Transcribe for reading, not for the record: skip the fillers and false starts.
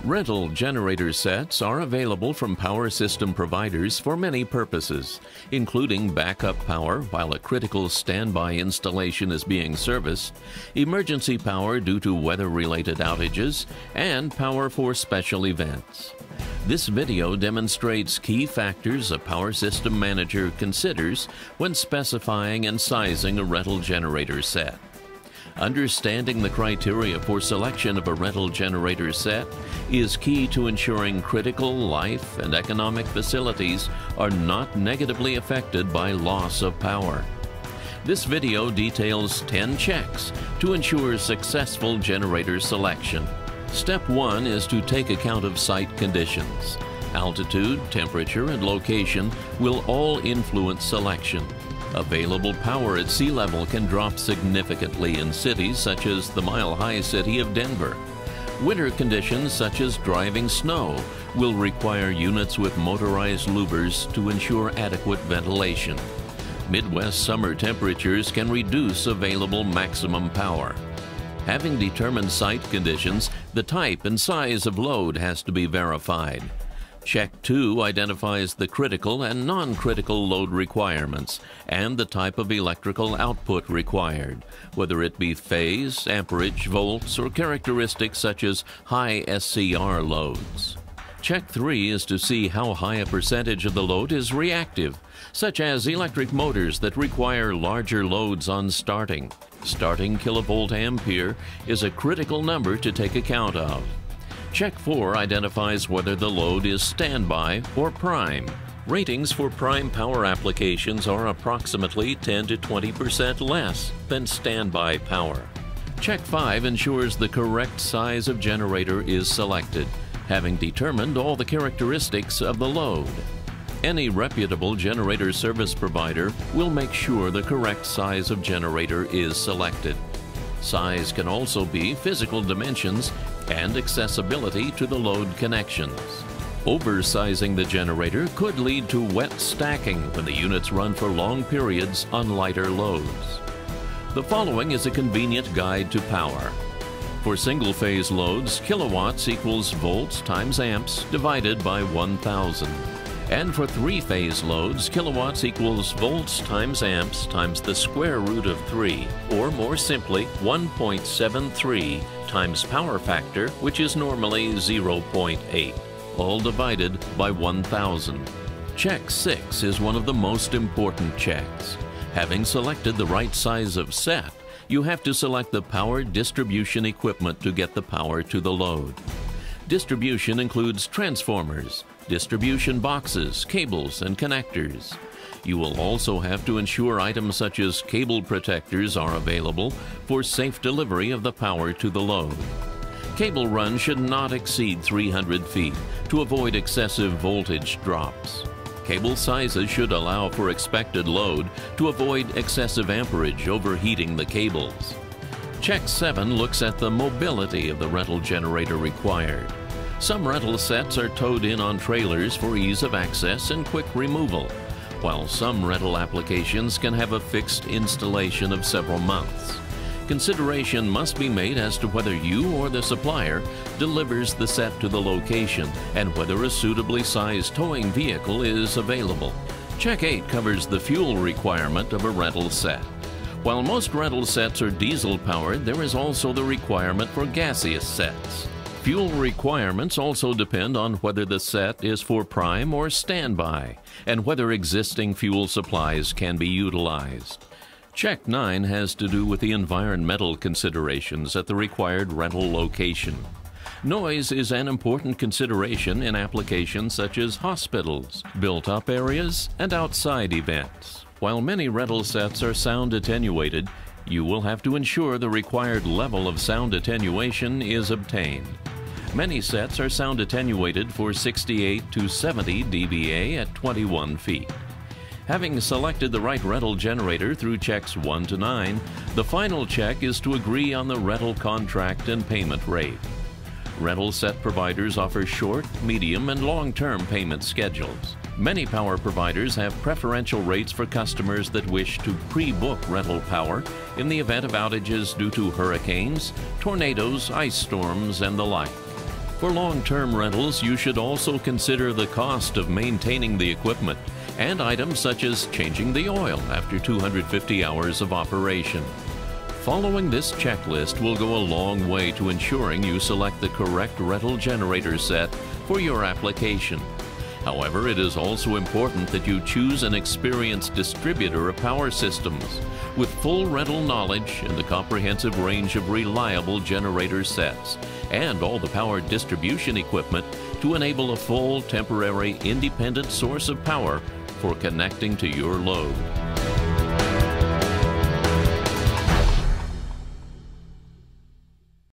Rental generator sets are available from power system providers for many purposes, including backup power while a critical standby installation is being serviced, emergency power due to weather-related outages, and power for special events. This video demonstrates key factors a power system manager considers when specifying and sizing a rental generator set. Understanding the criteria for selection of a rental generator set is key to ensuring critical life and economic facilities are not negatively affected by loss of power. This video details 10 checks to ensure successful generator selection. Step 1 is to take account of site conditions. Altitude, temperature, and location will all influence selection. Available power at sea level can drop significantly in cities such as the mile-high city of Denver. Winter conditions such as driving snow will require units with motorized louvers to ensure adequate ventilation. Midwest summer temperatures can reduce available maximum power. Having determined site conditions, the type and size of load has to be verified. Check 2 identifies the critical and non-critical load requirements and the type of electrical output required, whether it be phase, amperage, volts, or characteristics such as high SCR loads. Check 3 is to see how high a percentage of the load is reactive, such as electric motors that require larger loads on starting. Starting kilovolt ampere is a critical number to take account of. Check 4 identifies whether the load is standby or prime. Ratings for prime power applications are approximately 10 to 20% less than standby power. Check 5 ensures the correct size of generator is selected, having determined all the characteristics of the load. Any reputable generator service provider will make sure the correct size of generator is selected. Size can also be physical dimensions and accessibility to the load connections. Oversizing the generator could lead to wet stacking when the units run for long periods on lighter loads. The following is a convenient guide to power. For single-phase loads, kilowatts equals volts times amps divided by 1,000. And for three-phase loads, kilowatts equals volts times amps times the square root of 3, or more simply, 1.73 times power factor, which is normally 0.8, all divided by 1,000. Check 6 is one of the most important checks. Having selected the right size of set, you have to select the power distribution equipment to get the power to the load. Distribution includes transformers, distribution boxes, cables, and connectors. You will also have to ensure items such as cable protectors are available for safe delivery of the power to the load. Cable run should not exceed 300 feet to avoid excessive voltage drops. Cable sizes should allow for expected load to avoid excessive amperage overheating the cables. Check 7 looks at the mobility of the rental generator required. Some rental sets are towed in on trailers for ease of access and quick removal, while some rental applications can have a fixed installation of several months. Consideration must be made as to whether you or the supplier delivers the set to the location and whether a suitably sized towing vehicle is available. Check 8 covers the fuel requirement of a rental set. While most rental sets are diesel-powered, there is also the requirement for gaseous sets. Fuel requirements also depend on whether the set is for prime or standby, and whether existing fuel supplies can be utilized. Check 9 has to do with the environmental considerations at the required rental location. Noise is an important consideration in applications such as hospitals, built-up areas, and outside events. While many rental sets are sound attenuated, you will have to ensure the required level of sound attenuation is obtained. Many sets are sound attenuated for 68 to 70 dBA at 21 feet. Having selected the right rental generator through checks 1 to 9, the final check is to agree on the rental contract and payment rate. Rental set providers offer short, medium, and long-term payment schedules. Many power providers have preferential rates for customers that wish to pre-book rental power in the event of outages due to hurricanes, tornadoes, ice storms, and the like. For long-term rentals, you should also consider the cost of maintaining the equipment and items such as changing the oil after 250 hours of operation. Following this checklist will go a long way to ensuring you select the correct rental generator set for your application. However, it is also important that you choose an experienced distributor of power systems with full rental knowledge and the comprehensive range of reliable generator sets and all the power distribution equipment to enable a full, temporary, independent source of power for connecting to your load.